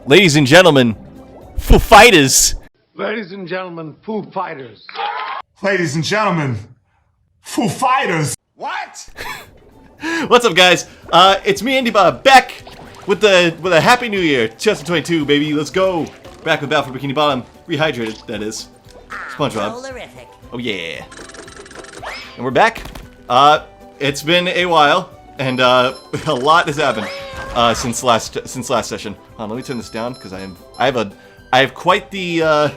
Ladies and gentlemen, Foo Fighters. Ladies and gentlemen, Foo Fighters. Ladies and gentlemen, Foo Fighters. What? What's up, guys? It's me, Andy Bob, back with a Happy New Year, 2022, baby. Let's go. Back with Battle for Bikini Bottom, Rehydrated, that is. SpongeBob. Oh yeah. And we're back. It's been a while, and a lot has happened since last session. Hold on, let me turn this down because I have quite the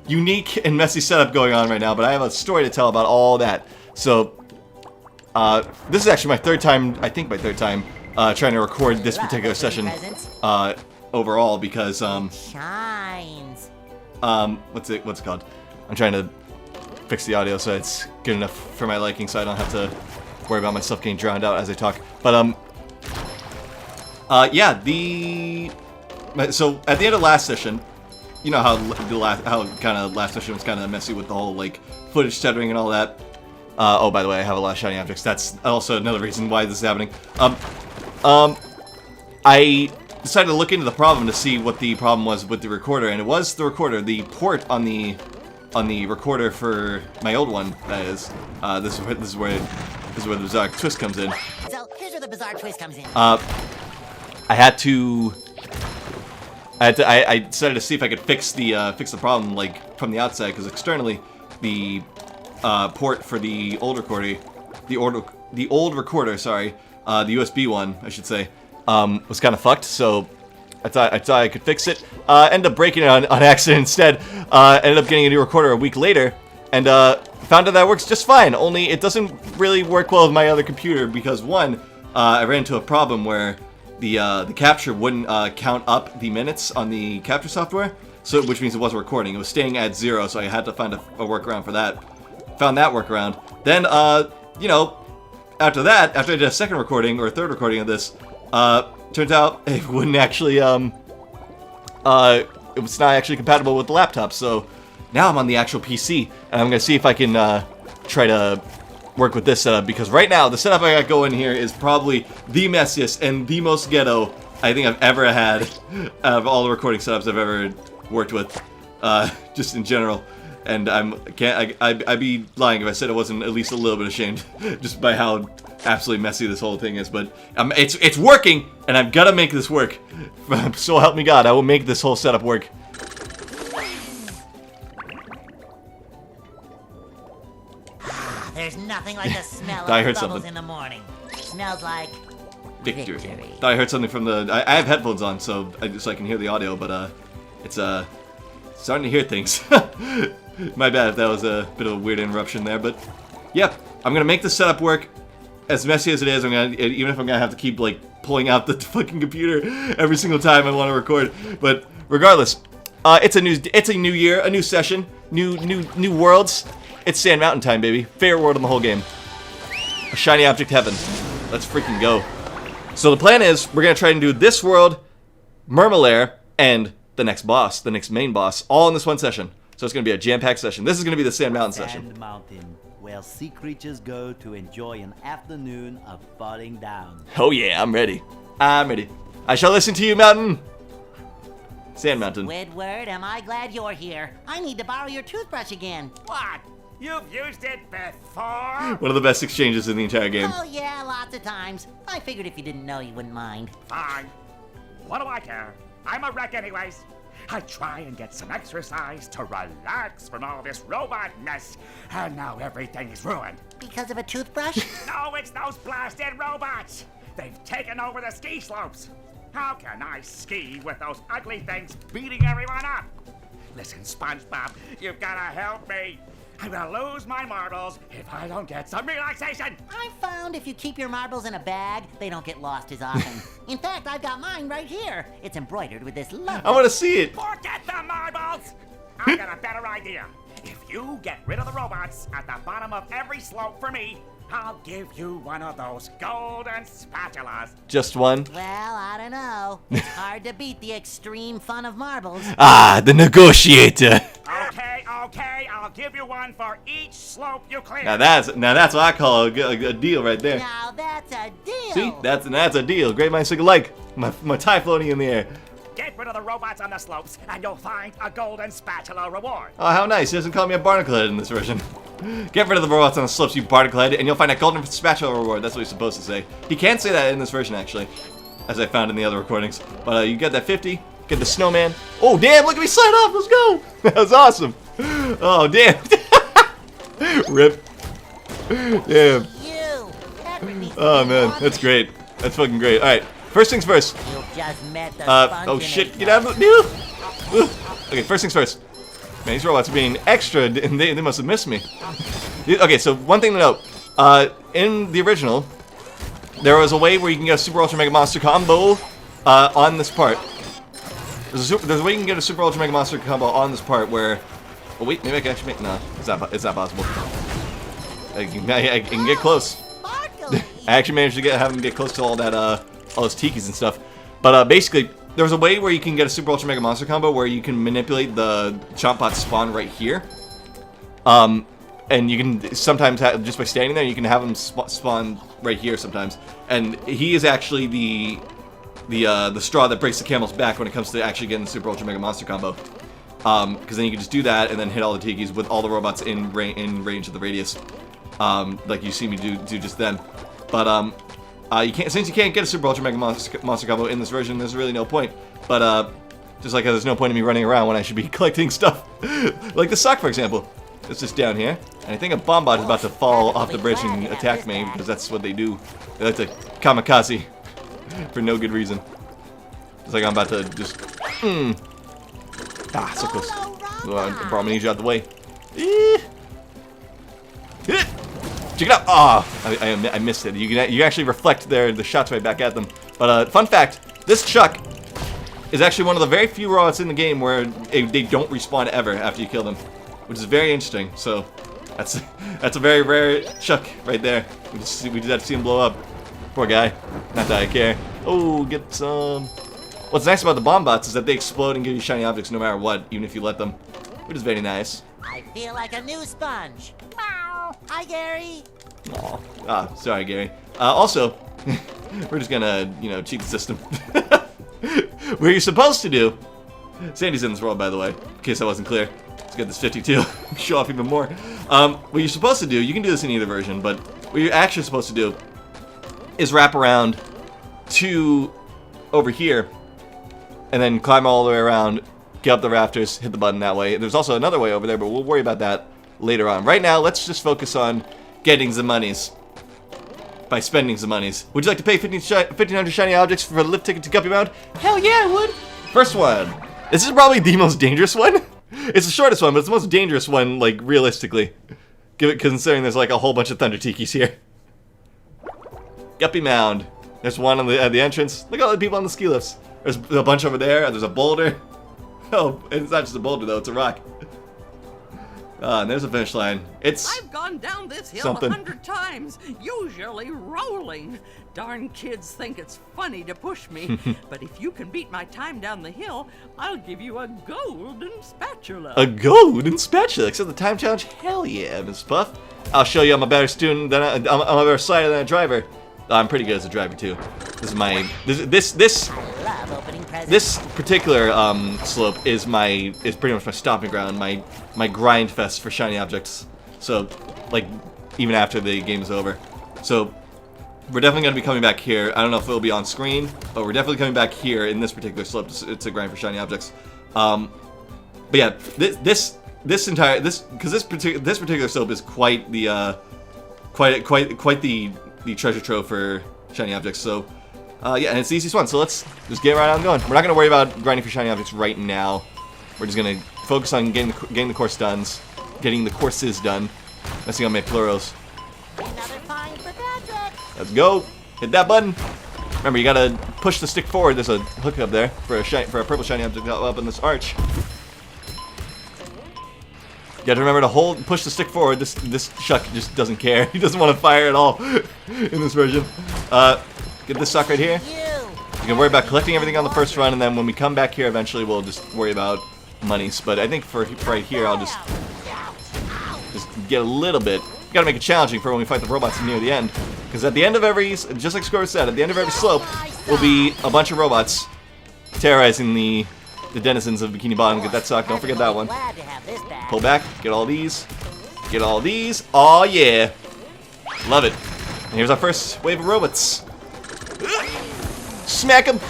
unique and messy setup going on right now, but I have a story to tell about all that. So this is actually my third time, I think my third time, trying to record this particular session overall because what's it called? I'm trying to fix the audio so it's good enough for my liking, so I don't have to worry about myself getting drowned out as I talk. But yeah, so at the end of last session, you know how kind of last session was kind of messy with the whole like footage stuttering and all that. Oh, by the way, I have a lot of shiny objects. That's also another reason why this is happening. I decided to look into the problem to see what the problem was with the recorder, and it was the recorder, the port on the recorder for my old one. That is, this is where the bizarre twist comes in. So here's where the bizarre twist comes in. I decided to see if I could fix the problem like from the outside, because externally the port for the old recorder, the old recorder, sorry, the USB one, I should say, was kind of fucked. So I thought I could fix it. Ended up breaking it on accident instead. Ended up getting a new recorder a week later, and found out that works just fine. Only it doesn't really work well with my other computer because one, I ran into a problem where the capture wouldn't count up the minutes on the capture software, so which means it wasn't recording. It was staying at 0, so I had to find a workaround for that. Found that workaround. Then, you know, after that, after I did a second recording or a third recording of this, turns out it wouldn't actually, it was not actually compatible with the laptop. So now I'm on the actual PC, and I'm gonna see if I can try to work with this setup, because right now the setup I got going here is probably the messiest and the most ghetto I think I've ever had out of all the recording setups I've ever worked with, just in general. And I'd be lying if I said I wasn't at least a little bit ashamed, just by how absolutely messy this whole thing is. But it's working, and I've got to make this work. So help me God, I will make this whole setup work. There's nothing like the smell I of heard bubbles something. in the morning. Smells like Victory. victory. Thought I heard something from the. I have headphones on, so I can hear the audio, but it's starting to hear things. My bad if that was a bit of a weird interruption there, but yeah, I'm gonna make the setup work. As messy as it is, even if I'm gonna have to keep like pulling out the fucking computer every single time I want to record. But regardless, it's a new year, a new session, new worlds. It's Sand Mountain time, baby. Favorite world in the whole game. A shiny object heaven. Let's freaking go. So the plan is we're gonna try and do this world, Murmelair, and the next boss, the next main boss, all in this one session. So it's gonna be a jam-packed session. This is gonna be the Sand Mountain session. Sand Mountain, where sea creatures go to enjoy an afternoon of falling down. Oh yeah, I'm ready. I'm ready. I shall listen to you, Mountain. Sand Mountain. Squidward, am I glad you're here? I need to borrow your toothbrush again. What? You've used it before? One of the best exchanges in the entire game. Oh yeah, lots of times. I figured if you didn't know, you wouldn't mind. Fine. What do I care? I'm a wreck anyways. I try and get some exercise to relax from all this robot mess, and now everything is ruined. Because of a toothbrush? No, it's those blasted robots. They've taken over the ski slopes. How can I ski with those ugly things beating everyone up? Listen, SpongeBob, you've gotta help me. I'm gonna lose my marbles if I don't get some relaxation. I found if you keep your marbles in a bag, they don't get lost as often. In fact, I've got mine right here. It's embroidered with this lovely... I want to see it. Forget the marbles! I got a better idea. If you get rid of the robots at the bottom of every slope for me, I'll give you one of those golden spatulas. Just one? Well, I don't know. It's hard to beat the extreme fun of marbles. Ah, the negotiator. Okay, I'll give you one for each slope you clear. Now that's what I call a deal right there. Now that's a deal. See, that's a deal. Great minds think alike. My tie floating in the air. Get rid of the robots on the slopes, and you'll find a golden spatula reward. Oh, how nice. He doesn't call me a barnacle head in this version. Get rid of the robots on the slopes, you barnacle head, and you'll find a golden spatula reward. That's what he's supposed to say. He can't say that in this version, actually, as I found in the other recordings. But you get that 50, get the snowman. Oh, damn, look at me slide off. Let's go. That was awesome. Oh, damn. Rip. Damn. Oh, man, that's great. That's fucking great. All right, first things first. You just met the Oh shit, get out of the... Okay, first things first. Man, these robots are being extra, and they must have missed me. Okay, so one thing to note. In the original, there was a way where you can get a Super Ultra Mega Monster combo on this part. There's a way you can get a Super Ultra Mega Monster combo on this part where... Oh wait, maybe I can actually make... No, it's not possible. I can get close. I actually managed to have him get close to all those tikis and stuff. But basically, there's a way where you can get a Super Ultra Mega Monster combo where you can manipulate the Chompbot spawn right here. And you can sometimes just by standing there, you can have him spawn right here sometimes. And he is actually the straw that breaks the camel's back when it comes to actually getting the Super Ultra Mega Monster combo. Because then you can just do that and then hit all the tikis with all the robots in range of the radius. Like you see me do just then. But since you can't get a Super Ultra Mega Monster combo in this version, there's really no point. But just like there's no point in me running around when I should be collecting stuff. Like the sock, for example. It's just down here. And I think a Bombot is about to fall off the bridge and attack me because that's what they do. They like to kamikaze for no good reason. It's like I'm about to just... Ah, so close. Bro, I'm gonna need you out the way. Check it out! Ah, I missed it. You actually reflect the shots right back at them. But fun fact, this Chuck is actually one of the very few robots in the game where they don't respawn ever after you kill them, which is very interesting. So that's a very rare Chuck right there. We just have to see him blow up. Poor guy. Not that I care. Oh, get some. What's nice about the Bombots is that they explode and give you shiny objects no matter what, even if you let them, which is very nice. I feel like a new sponge. Meow. Hi, Gary. Aw. Ah, sorry, Gary. Also, we're just gonna, cheat the system. What you're supposed to do... Sandy's in this world, by the way, in case I wasn't clear. Let's get this 52. Show off even more. What you're supposed to do, you can do this in either version, but what you're actually supposed to do is wrap around to over here, and then climb all the way around, get up the rafters, hit the button that way. There's also another way over there, but we'll worry about that later on. Right now, let's just focus on getting the monies. By spending the monies. Would you like to pay 1,500 shiny objects for a lift ticket to Guppy Mound? Hell yeah, I would! First one. This is probably the most dangerous one. It's the shortest one, but it's the most dangerous one, like, realistically. Considering there's, like, a whole bunch of Thunder Tikis here. Guppy Mound. There's one at the entrance. Look at all the people on the ski lifts. There's a bunch over there. There's a boulder. Oh, it's not just a boulder, though. It's a rock. And there's a finish line. I've gone down this hill something. 100 times, usually rolling. Darn kids think it's funny to push me, but if you can beat my time down the hill, I'll give you a golden spatula. A golden spatula? Accept the time challenge? Hell yeah, Miss Puff. I'll show you I'm a better student than I'm a better slider than a driver. I'm pretty good as a driver too. This is my this particular slope is pretty much my stomping ground, my grind fest for shiny objects. So, like, even after the game is over. So, we're definitely going to be coming back here. I don't know if it'll be on screen, but we're definitely coming back here in this particular slope to grind for shiny objects. But yeah, this particular slope is quite the the treasure trove for shiny objects. So yeah, and it's the easiest one. So let's just get right on going. We're not going to worry about grinding for shiny objects right now. We're just going to focus on getting the courses done. Messing up my plurals. Another find for Patrick. Let's go. Hit that button. Remember, you gotta push the stick forward. There's a hook up there for a purple shiny object up in this arch. You gotta remember to push the stick forward. This Chuck just doesn't care. He doesn't want to fire at all in this version. Get this sucker right here. You can worry about collecting everything on the first run, and then when we come back here, eventually we'll just worry about monies. But I think for right here, I'll just get a little bit. You gotta make it challenging for when we fight the robots near the end, because at the end of every, just like Score said, at the end of every slope will be a bunch of robots terrorizing the denizens of Bikini Bottom. Get that sock. Don't forget that one. Glad to have this back. Pull back. Get all these. Get all these. Oh yeah. Love it. And here's our first wave of robots. Smack them.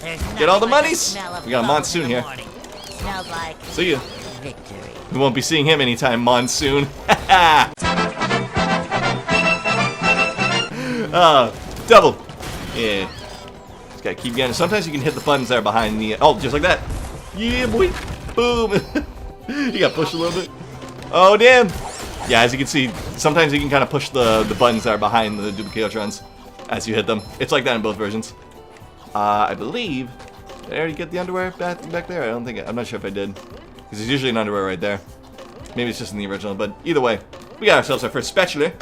There's Get all the nothing like monies. smell of We got a bubbles monsoon in the here. morning. Smells like See ya. victory. We won't be seeing him anytime monsoon. Double. Yeah. Just gotta keep getting. Sometimes you can hit the buttons that are behind the. Oh, just like that. Yeah, boy. Boom. You got pushed a little bit. Oh, damn. Yeah, as you can see, sometimes you can kind of push the buttons that are behind the duplicatrons as you hit them. It's like that in both versions. I believe. Did I already get the underwear back there? I don't think. I'm not sure if I did. Because there's usually an underwear right there. Maybe it's just in the original, but either way, we got ourselves our first spatula.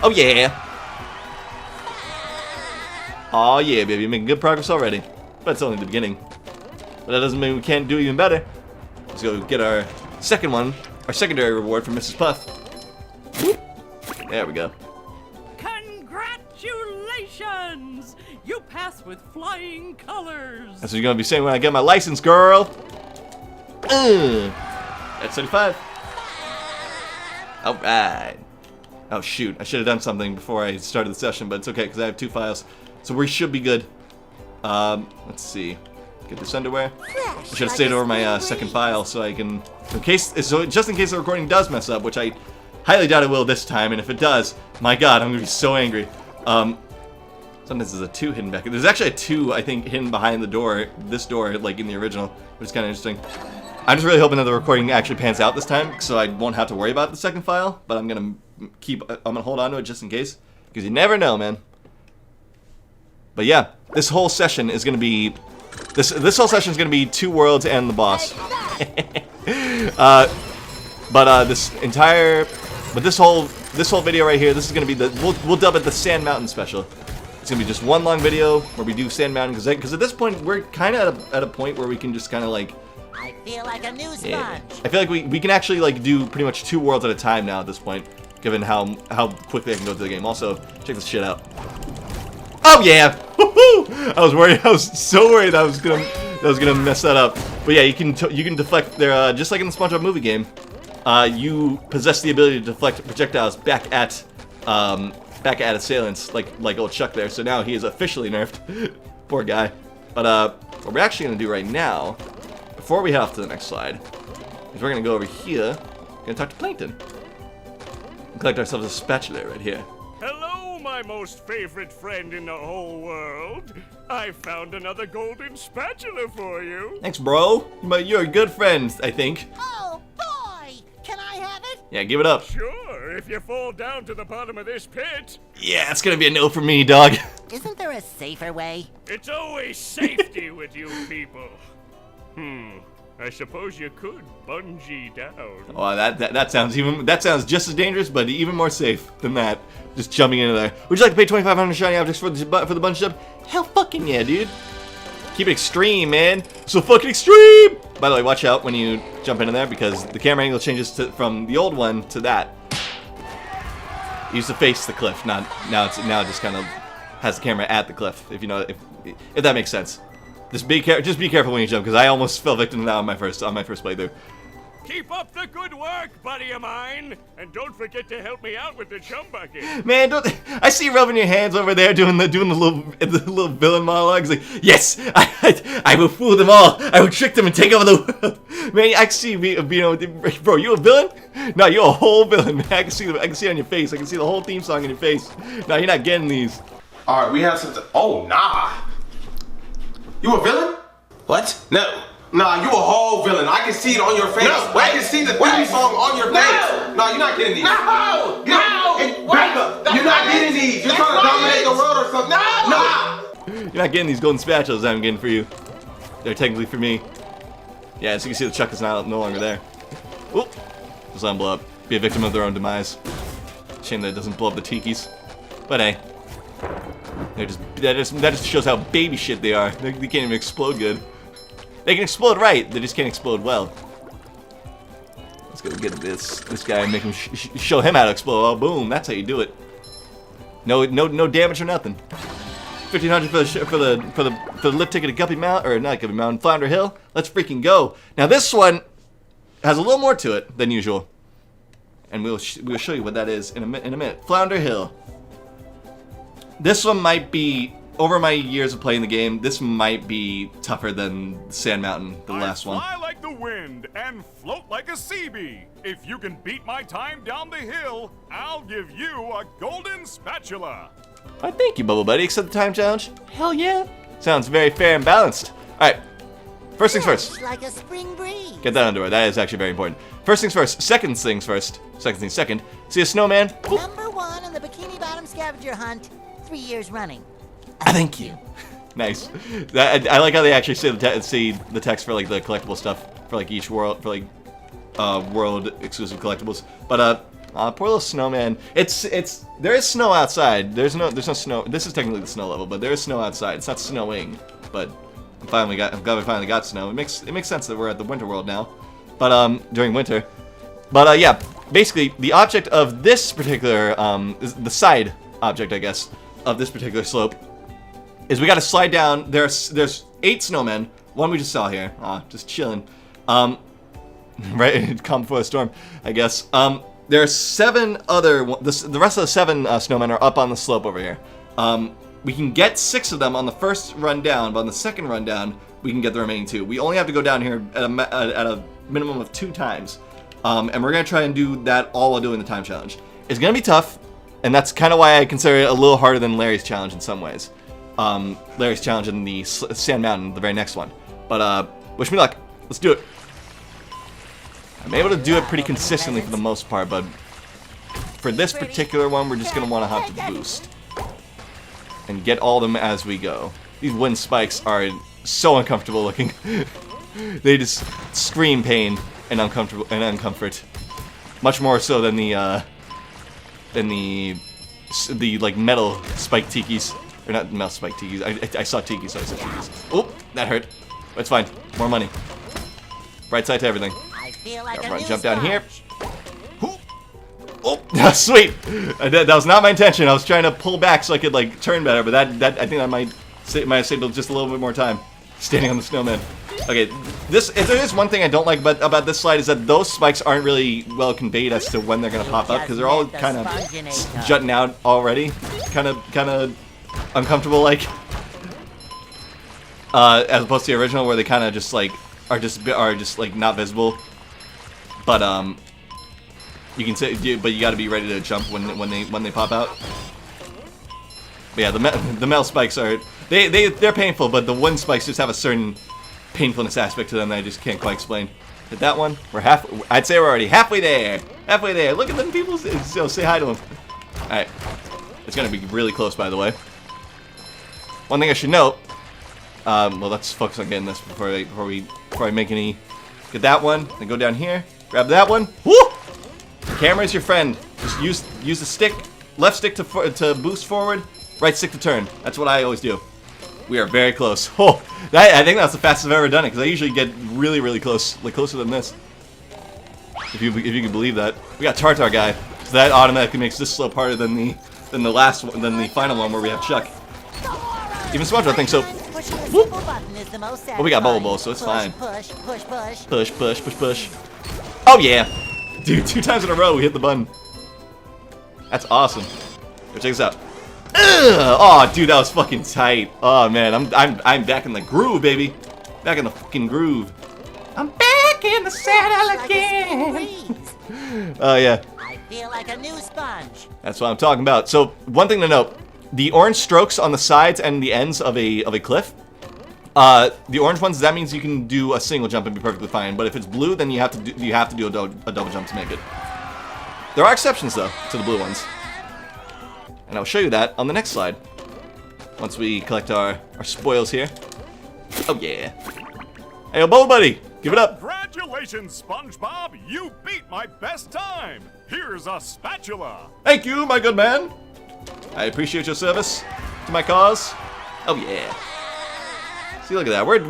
Oh yeah! Oh yeah, baby, making good progress already. But it's only the beginning. But that doesn't mean we can't do even better. Let's go get our second one, our secondary reward from Mrs. Puff. Whoop. There we go. Congratulations! You passed with flying colors. That's what you're gonna be saying when I get my license, girl. That's 35. Alright. Oh shoot, I should have done something before I started the session, but it's okay because I have 2 files. So we should be good. Let's see. Get this underwear. I should have stayed over my second file so I can, just in case the recording does mess up, which I highly doubt it will this time, and if it does, my god, I'm gonna be so angry. Sometimes there's a 2 hidden back. There's actually a 2, I think, hidden behind the door, this door, like in the original, which is kind of interesting. I'm just really hoping that the recording actually pans out this time, so I won't have to worry about the second file. But I'm gonna hold on to it just in case, because you never know, man. But yeah, this whole session is gonna be, this whole session is gonna be 2 worlds and the boss. This whole video right here, this is gonna be we'll dub it the Sand Mountain special. It's gonna be just one long video where we do Sand Mountain, because at this point we're kind of at a point where we can just kind of like. I feel like a new sponge. Yeah. I feel like we can actually like do pretty much 2 worlds at a time now at this point, given how quickly I can go through the game. Also, check this shit out. Oh yeah! Woohoo! I was worried. I was so worried I was gonna mess that up. But yeah, you can deflect there just like in the SpongeBob movie game. You possess the ability to deflect projectiles back at assailants, like old Chuck there. So now he is officially nerfed. Poor guy. But what we're actually gonna do right now, before we head off to the next slide, is we're gonna go over here, gonna talk to Plankton, and collect ourselves a spatula right here. Hello, my most favorite friend in the whole world. I found another golden spatula for you. Thanks, bro. You're a good friend, I think. Oh boy! Can I have it? Yeah, give it up. Sure, if you fall down to the bottom of this pit. Yeah, it's gonna be a no for me, dog. Isn't there a safer way? It's always safety with you people. I suppose you could bungee down. Oh, that sounds just as dangerous, but even more safe than that. Just jumping into there. Would you like to pay 2,500 shiny objects for the bungee jump? Hell fucking yeah, dude. Keep it extreme, man. So fucking extreme. By the way, watch out when you jump into there because the camera angle changes from the old one to that. You used to face the cliff, now it just kind of has the camera at the cliff. If you know if that makes sense. Just be careful when you jump, because I almost fell victim to that on my first playthrough. Keep up the good work, buddy of mine, and don't forget to help me out with the jump bucket. Man, I see you rubbing your hands over there, doing the little villain monologues. Like, yes, I will fool them all. I will trick them and take over the world. Man, I see bro, you a villain? No, you're a whole villain. Man. I can see it on your face. I can see the whole theme song in your face. No, you're not getting these. All right, we have something. Oh nah. You a villain? What? No. Nah, you a whole villain. I can see it on your face. No, I can see the theme song on your face. No, you're not getting these. No, back up. You're not getting these. You're trying to dominate the world or something. No. You're not getting these golden spatulas I'm getting for you. They're technically for me. Yeah, as you can see, the Chuck is no longer there. Oop. Just let them blow up. Be a victim of their own demise. Shame that it doesn't blow up the tikis. But hey. That just shows how baby shit they are. They can't even explode good. They can explode right, they just can't explode well. Let's go get this guy and make him show him how to explode. Oh, boom! That's how you do it. No damage or nothing. 1,500 for the lift ticket to Guppy Mountain, or not Guppy Mountain, Flounder Hill. Let's freaking go. Now this one has a little more to it than usual, and we'll show you what that is in a minute. Flounder Hill. This one might be, over my years of playing the game, this might be tougher than Sand Mountain, the last one. I fly like the wind and float like a sea bee. If you can beat my time down the hill, I'll give you a golden spatula. Oh, thank you, Bubble Buddy. Accept the time challenge? Hell yeah. Sounds very fair and balanced. Alright, first things first. Like a spring breeze. Get that underwear. That is actually very important. First things first. Second things first. Second things second. See a snowman? Oop. Number 1 on the Bikini Bottom scavenger hunt, 3 years running. Thank you. Nice. I like how they actually say the text for like the collectible stuff for like each world, for like world exclusive collectibles. But poor little snowman. There is snow outside. There's no snow. This is technically the snow level, but there is snow outside. It's not snowing, but I'm glad we finally got snow. It makes sense that we're at the winter world now, but during winter. But yeah, basically the object of this particular the side object, I guess, of this particular slope is we got to slide down. There's 8 snowmen. One we just saw here, just chilling. Right, calm before a storm, I guess. There are 7 other. The rest of the 7 snowmen are up on the slope over here. We can get 6 of them on the first run down, but on the second run down, we can get the remaining 2. We only have to go down here at a minimum of 2 times, and we're gonna try and do that all while doing the time challenge. It's gonna be tough, and that's kind of why I consider it a little harder than Larry's challenge in some ways. Larry's challenge in the Sand Mountain, the very next one. But wish me luck. Let's do it. I'm able to do it pretty consistently for the most part, but for this particular one, we're just going to want to have to boost and get all of them as we go. These wind spikes are so uncomfortable looking. They just scream pain and uncomfort, much more so than the like metal spike tikis, or not metal spike tikis. I saw tikis, so I said tikis. Oh, that hurt. But it's fine. More money. Bright side to everything. Jump down here. Oh, sweet! That was not my intention. I was trying to pull back so I could like turn better, but that I think I might have saved just a little bit more time standing on the snowman. Okay, if there is one thing I don't like about this slide is that those spikes aren't really well conveyed as to when they're gonna pop up, because they're all kind of jutting out already, kind of uncomfortable like, as opposed to the original where they kind of just like are just like not visible. But you can say, but you got to be ready to jump when they pop out. But yeah, the metal spikes are they're painful, but the wind spikes just have a certain painfulness aspect to them that I just can't quite explain. Hit that one. I'd say we're already halfway there. Halfway there. Look at them people. So say hi to them. All right, it's gonna be really close, by the way. One thing I should note. Well, let's focus on getting this before I make any. Get that one. Then go down here. Grab that one. Woo! The camera is your friend. Just use the stick. Left stick to boost forward. Right stick to turn. That's what I always do. We are very close. Oh, I think that's the fastest I've ever done it, because I usually get really, really close, like closer than this. If you can believe that. We got Tartar guy, so that automatically makes this slope harder than the last one, than the final one where we have Chuck. Even SpongeBob thinks so. Whoop. Well, we got Bubble Bowl, so it's fine. Push, push, push. Push, push, push, push. Oh yeah, dude! 2 times in a row we hit the button. That's awesome. Here, check this out. Ugh! Oh, dude, that was fucking tight. Oh man, I'm back in the groove, baby. Back in the fucking groove. I'm back in the saddle again. Oh yeah. I feel like a new sponge. That's what I'm talking about. So one thing to note: the orange strokes on the sides and the ends of a cliff. The orange ones, that means you can do a single jump and be perfectly fine. But if it's blue, then you have to do a double jump to make it. There are exceptions though to the blue ones, and I'll show you that on the next slide. Once we collect our spoils here. Oh yeah. Hey, Bubble Buddy, give it up. Congratulations, SpongeBob! You beat my best time. Here's a spatula. Thank you, my good man. I appreciate your service to my cause. Oh yeah. See, look at that. We're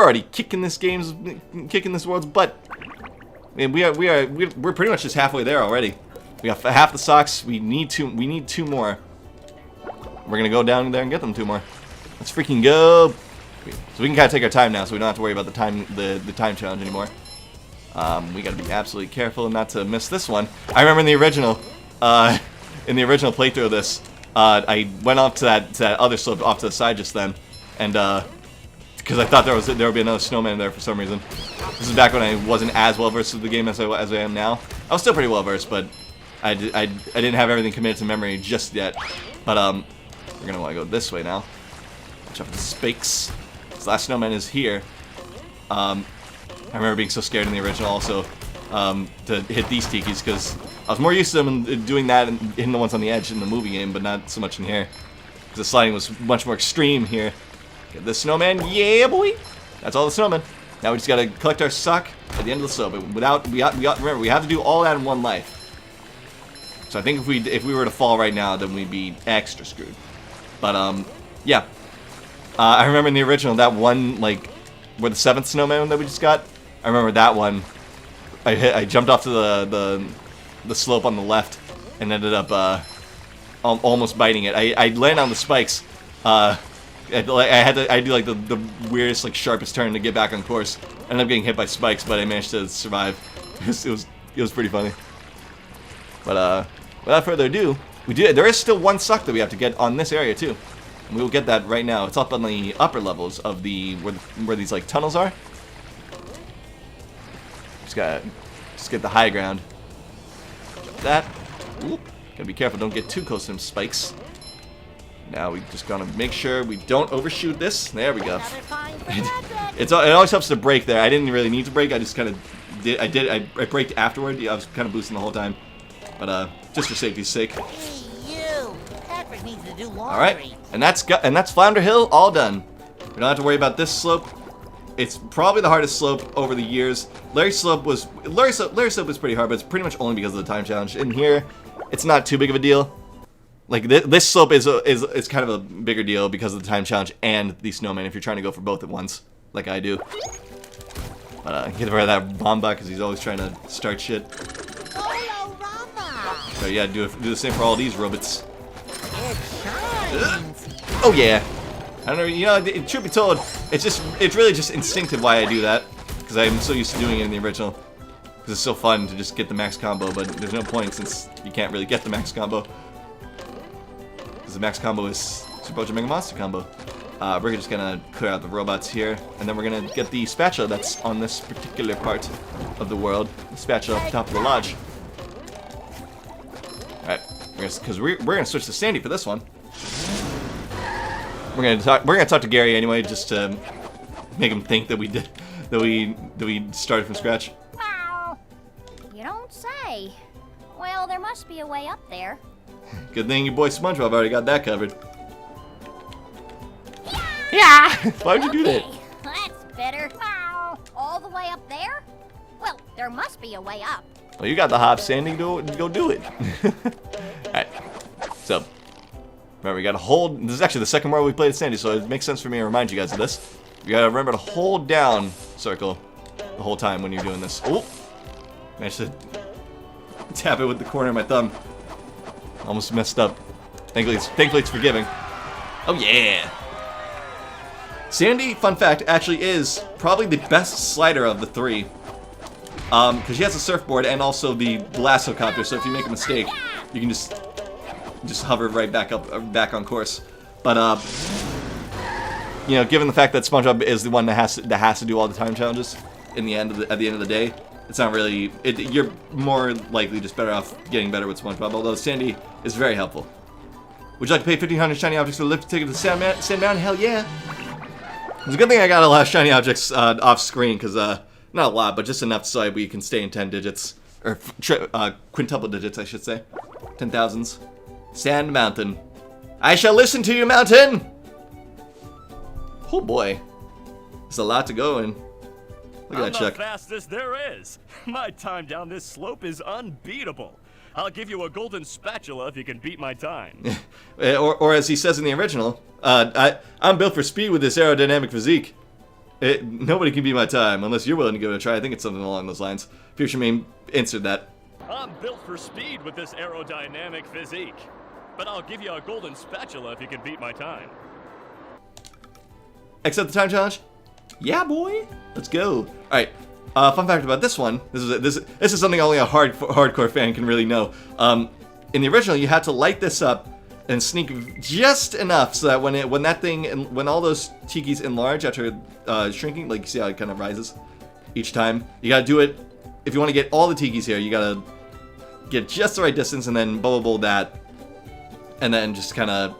already kicking this world's butt. I mean, we're pretty much just halfway there already. We got half the socks. We need 2 more. We're gonna go down there and get them 2 more. Let's freaking go. So we can kind of take our time now, so we don't have to worry about the time challenge anymore. We gotta be absolutely careful not to miss this one. I remember in the original playthrough of this, I went off to that other slope off to the side just then, and because I thought there would be another snowman there for some reason. This is back when I wasn't as well versed with the game as I am now. I was still pretty well versed, but I didn't have everything committed to memory just yet. But we're gonna want to go this way now. Watch out for the spikes. This last snowman is here. I remember being so scared in the original also to hit these tikis because I was more used to them doing that and hitting the ones on the edge in the movie game, but not so much in here. Because the sliding was much more extreme here. Get this snowman, yeah boy! That's all the snowman. Now we just gotta collect our suck at the end of the slope. Remember, we have to do all that in one life. So I think if we were to fall right now, then we'd be extra screwed. But yeah. I remember in the original, that one, like, where the 7th snowman that we just got, I remember that one. I jumped off to the slope on the left and ended up almost biting it. I landed on the spikes. I do like the weirdest, like, sharpest turn to get back on course. I ended up getting hit by spikes, but I managed to survive. It was pretty funny. But without further ado, there is still one suck that we have to get on this area too. And we will get that right now. It's up on the upper levels of where these like tunnels are. Just get the high ground. Jump that. Oop. Gotta be careful, don't get too close to them spikes. Now we just gotta make sure we don't overshoot this. There we go. It always helps to brake there. I didn't really need to brake. I just kind of did. I braked afterward. I was kind of boosting the whole time, but just for safety's sake. Needs to do laundry. All right, and that's Flounder Hill all done. We don't have to worry about this slope. It's probably the hardest slope over the years. Larry's slope was pretty hard, but it's pretty much only because of the time challenge. In here, it's not too big of a deal. Like this slope is kind of a bigger deal because of the time challenge and the snowman. If you're trying to go for both at once, like I do. But get rid of that Bomba because he's always trying to start shit. So yeah, do the same for all these robots. Oh yeah. I don't know, you know, truth be told, it's really just instinctive why I do that. Because I'm so used to doing it in the original. Because it's so fun to just get the max combo, but there's no point since you can't really get the max combo. Because the max combo is Super Ultra Mega Monster combo. We're just gonna clear out the robots here, and then we're gonna get the spatula that's on this particular part of the world. The spatula up top of the lodge. Alright, because we're gonna switch to Sandy for this one. We're gonna talk to Gary anyway, just to make him think that we started from scratch. Wow. You don't say. Well, there must be a way up there. Good thing your boy SpongeBob already got that covered. Yeah. Why would you do that? That's better. Wow. All the way up there? Well, there must be a way up. Well, you got the hop, Sandy. Go do it. Alright. So, remember, we gotta hold. This is actually the second world we played at Sandy, so it makes sense for me to remind you guys of this. You gotta remember to hold down circle the whole time when you're doing this. Oh! Managed to tap it with the corner of my thumb. Almost messed up. Thankfully it's forgiving. Oh yeah! Sandy, fun fact, actually is probably the best slider of the three. Because she has a surfboard and also the lasso copter, so if you make a mistake, you can just hover right back on course. But you know, given the fact that SpongeBob is the one that has to do all the time challenges at the end of the day, it's not really. You're more likely just better off getting better with SpongeBob. Although Sandy is very helpful. Would you like to pay 1,500 shiny objects for the lift ticket to Sandman? Hell yeah! It's a good thing I got a lot of shiny objects off screen, because not a lot, but just enough so we can stay in 10 digits. Or quintuple digits, I should say. 10,000s. Sand Mountain. I shall listen to you, Mountain! Oh boy. There's a lot to go in. Look at that, Chuck. I'm the fastest there is. My time down this slope is unbeatable. I'll give you a golden spatula if you can beat my time. or as he says in the original, I'm built for speed with this aerodynamic physique. Nobody can beat my time unless you're willing to give it a try. I think it's something along those lines. Future Meme answered that. I'm built for speed with this aerodynamic physique. But I'll give you a golden spatula if you can beat my time. accept the time challenge? Yeah, boy. Let's go. All right. Fun fact about this one. This is something only a hardcore fan can really know. In the original, you had to light this up and sneak just enough so that when all those tikis enlarge after shrinking, like you see how it kind of rises each time, you gotta do it. If you want to get all the tikis here, you gotta get just the right distance and then bowl that, and then just kind of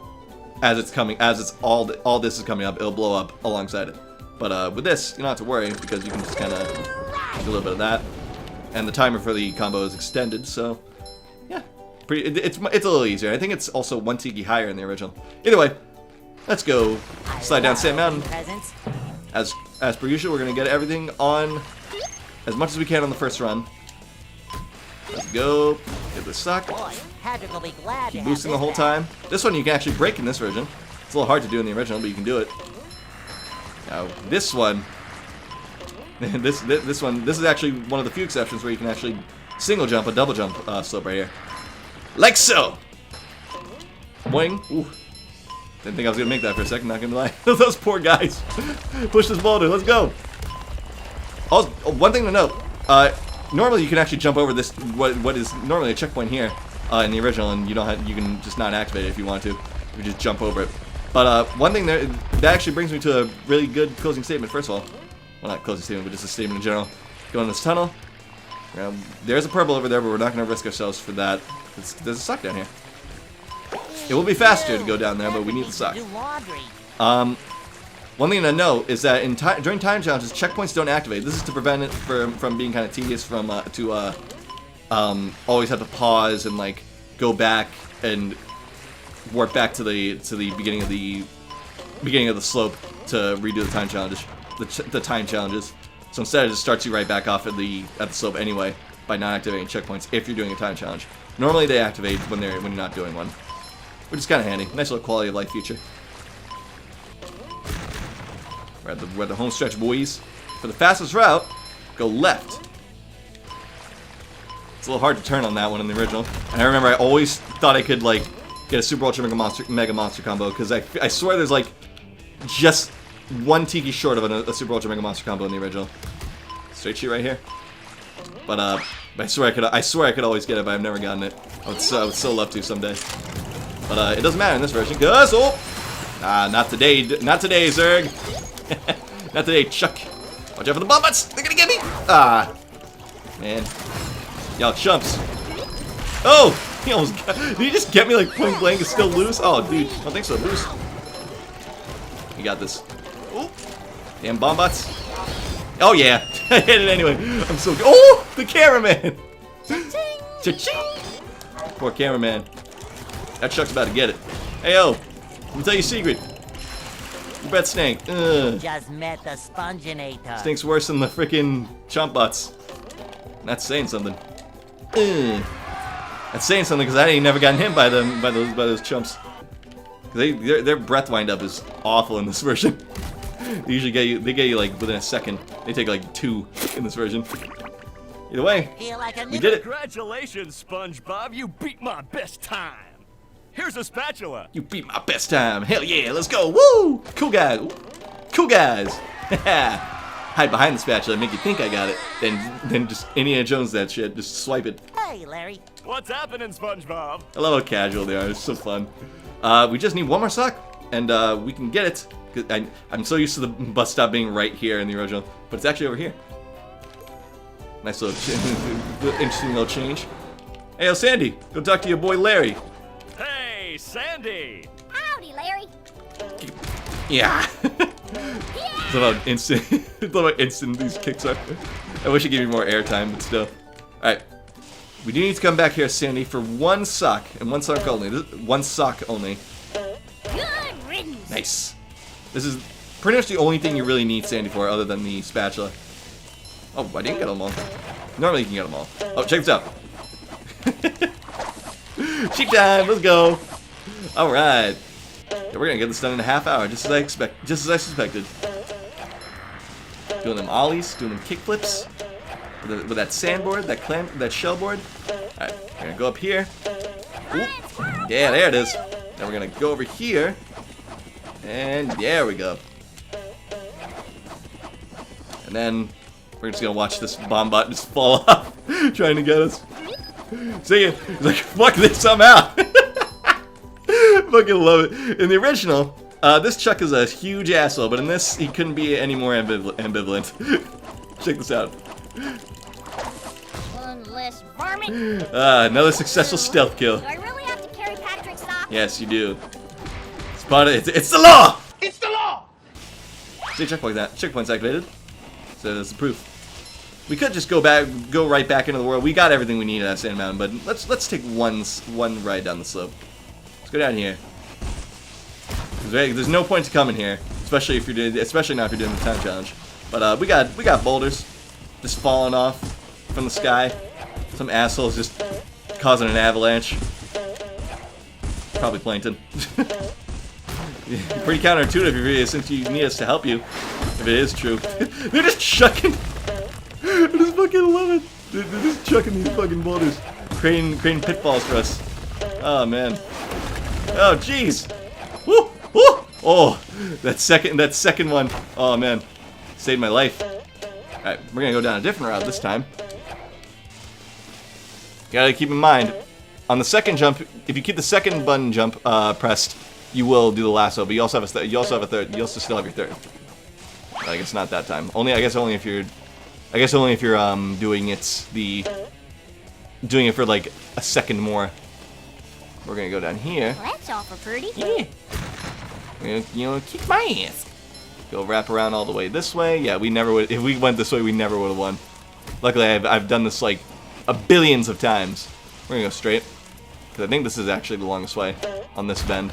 as all this is coming up, it'll blow up alongside it. But with this, you don't have to worry because you can just kind of do a little bit of that, and the timer for the combo is extended, so. It's a little easier. I think it's also 1 tiki higher in the original. Either way, let's go slide down Sand Mountain. As per usual, we're gonna get everything on as much as we can on the first run. Let's go. Get the sock. Keep boosting the whole time. This one you can actually break in this version. It's a little hard to do in the original, but you can do it. Now this one, this is actually one of the few exceptions where you can actually single jump a double jump slope right here. Like so! Boing. Ooh. Didn't think I was gonna make that for a second, not gonna lie. Those poor guys. Push this boulder, let's go! Also, one thing to note, normally you can actually jump over this, what is normally a checkpoint here, in the original, and you can just not activate it if you want to. You just jump over it. But one thing that actually brings me to a really good closing statement, first of all. Well, not closing statement, but just a statement in general. Go in this tunnel. There's a purple over there, but we're not going to risk ourselves for that. There's a sock down here. It will be faster to go down there, but we need the sock. One thing to note is that during time challenges, checkpoints don't activate. This is to prevent it from being kind of tedious, always have to pause and like go back and warp back to the beginning of the slope to redo the time challenges. The time challenges. So instead, it just starts you right back off at the slope anyway by not activating checkpoints if you're doing a time challenge. Normally they activate when you're not doing one, which is kind of handy. Nice little quality of life feature. We're at the home stretch, boys. For the fastest route, go left. It's a little hard to turn on that one in the original. And I remember I always thought I could like get a Super Ultra Mega Monster combo because I swear there's like just 1 tiki short of a Super Ultra Mega Monster combo in the original. Straight shoot right here. But I swear I could always get it, but I've never gotten it. I would so love to someday. But it doesn't matter in this version. Cause not today, Zerg. Not today, Chuck. Watch out for the bomb butts. They're gonna get me. Man, y'all chumps. Oh, he almost got. Did he just get me like point blank and still lose? Oh, dude, I don't think so. Boost. You got this. Oh, damn bomb bots. Oh yeah, I hit it anyway. I'm so good. Oh, the cameraman. Cha-ching. Poor cameraman. That Chuck's about to get it. Hey yo, let me tell you a secret. You bet stink. Just met the Sponginator. Stinks worse than the freaking chomp bots. That's saying something. That's saying something because I ain't never gotten hit by those chumps. Their breath wind up is awful in this version. They usually get you like within a second. They take like 2 in this version. Either way, we did it. Congratulations, SpongeBob. You beat my best time. Here's a spatula. You beat my best time. Hell yeah, let's go. Woo! Cool guys. Cool guys. Hide behind the spatula and make you think I got it. Then just Indiana Jones that shit. Just swipe it. Hey, Larry. What's happening, SpongeBob? I love how casual they are. It's so fun. We just need one more sock, and we can get it. I'm so used to the bus stop being right here in the original, but it's actually over here. Nice little, interesting little change. Hey, yo, Sandy, go talk to your boy Larry. Hey, Sandy. Howdy, Larry. Yeah. It's about instant these kicks are. I wish I gave you more airtime, but still. All right. We do need to come back here, Sandy, for 1 sock and 1 sock only. 1 sock only. Good riddance. Nice. This is pretty much the only thing you really need Sandy for, other than the spatula. Oh, I didn't get them all. Normally you can get them all. Oh, check this out. Cheap time. Let's go. All right. Yeah, we're gonna get this done in a half hour, just as I suspected. Doing them ollies, doing them kick flips. With that sandboard, that shell board. Alright, we're gonna go up here. Ooh. Yeah, there it is. Now we're gonna go over here. And there we go. And then we're just gonna watch this bomb bot just fall off, trying to get us. See it? He's like, fuck this, I'm out. Fucking love it. In the original, this Chuck is a huge asshole, but in this, he couldn't be any more ambivalent. Check this out. One less varmint. Another successful stealth kill. Do I really have to carry Patrick's sock? Yes, you do. Spot it. It's the law! It's the law! See, checkpoint's activated. So that's the proof. We could just go right back into the world. We got everything we need at Sand Mountain, but let's take one ride down the slope. Let's go down here. There's no point to coming here, especially not if you're doing the time challenge. But we got boulders just falling off from the sky. Some assholes just causing an avalanche. Probably plankton. Pretty counterintuitive since you need us to help you. If it is true, they're just chucking. I just fucking love it. They're just chucking these fucking boulders, creating pitfalls for us. Oh man. Oh jeez. Woo! Woo! Oh, that second one. Oh man, saved my life. All right, we're gonna go down a different route this time. Gotta keep in mind, on the second jump, if you keep the second button jump pressed, you will do the lasso. But you also have a third. You also still have your third. I guess not that time. Only if you're doing it for like a second more. We're gonna go down here. Well, that's awful pretty. Yeah. We're gonna kick my ass. Go wrap around all the way this way. Yeah, we never would. If we went this way, we never would have won. Luckily, I've done this like billions of times. We're gonna go straight because I think this is actually the longest way on this bend.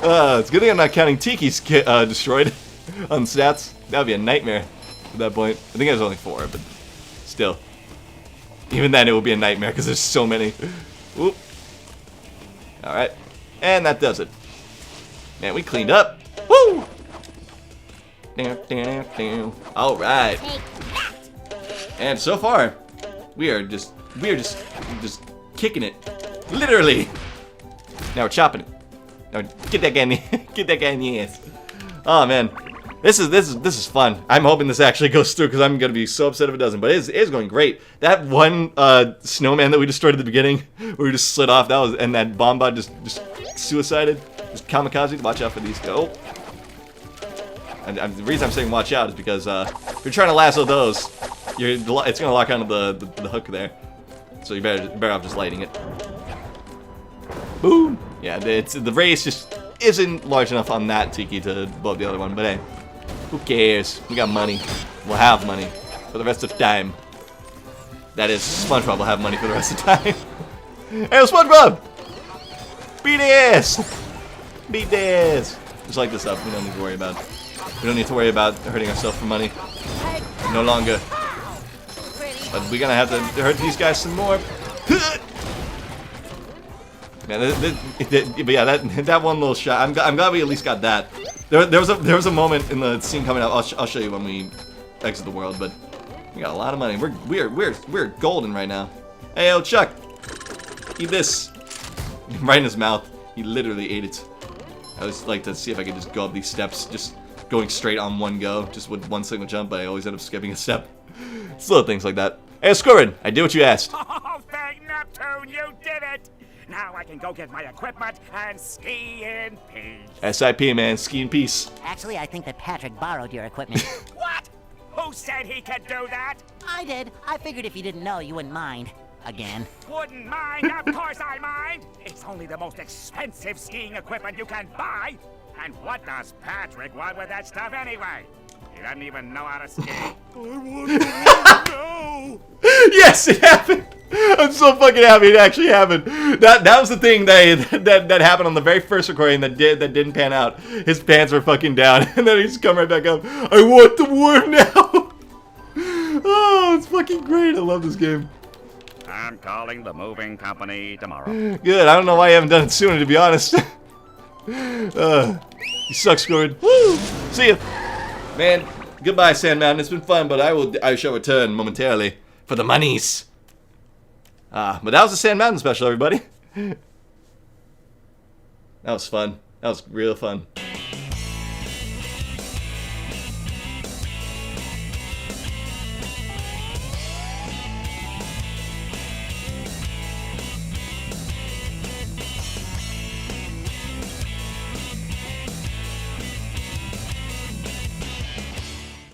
It's a good thing I'm not counting Tiki's destroyed on stats. That would be a nightmare at that point. I think there's only 4, but still. Even then, it would be a nightmare because there's so many. Oop. Alright. And that does it. Man, we cleaned up. Woo! Alright. And so far, we are just kicking it. Literally. Now we're chopping it. Now get that guy in the ass. Oh man. This is fun. I'm hoping this actually goes through because I'm gonna be so upset if it doesn't. But it is going great. That one snowman that we destroyed at the beginning, where we just slid off, and that bomb bot just suicided, just kamikaze. Watch out for these. Oh. And the reason I'm saying watch out is because if you're trying to lasso those, it's gonna lock onto the hook there. So you better off just lighting it. Boom. Yeah, the race just isn't large enough on that Tiki to blow up the other one, but hey. Who cares? We got money. We'll have money for the rest of time. That is, SpongeBob will have money for the rest of time. Hey, SpongeBob! Beat ass! Beat ass! Just like this up. We don't need to worry about. We don't need to worry about hurting ourselves for money. No longer. But we're gonna have to hurt these guys some more. Man, but yeah, that one little shot. I'm glad we at least got that. There was a moment in the scene coming up. I'll show you when we exit the world. But we got a lot of money. We're golden right now. Hey, yo, Chuck, eat this. Right in his mouth. He literally ate it. I always like to see if I could just go up these steps, just going straight on one go, just with one single jump. But I always end up skipping a step. It's little things like that. Hey, Scorin, I did what you asked. Oh, thank Neptune, you did it! Now I can go get my equipment and ski in peace. SIP, man. Ski in peace. Actually, I think that Patrick borrowed your equipment. What? Who said he could do that? I did. I figured if you didn't know, you wouldn't mind. Again. Wouldn't mind? Of course I mind. It's only the most expensive skiing equipment you can buy. And what does Patrick want with that stuff anyway? He doesn't even know how to ski. I want to know. Yes, it happened. I'm so fucking happy it actually happened. That was the thing that happened on the very first recording that didn't pan out. His pants were fucking down, and then he just come right back up. I want the war now. Oh, it's fucking great. I love this game. I'm calling the moving company tomorrow. Good. I don't know why you haven't done it sooner, to be honest. You suck, Scored. Woo! See ya. Man, goodbye, Sand Mountain. It's been fun, but I shall return momentarily for the monies. But that was the Sand Mountain special, everybody. That was fun. That was real fun.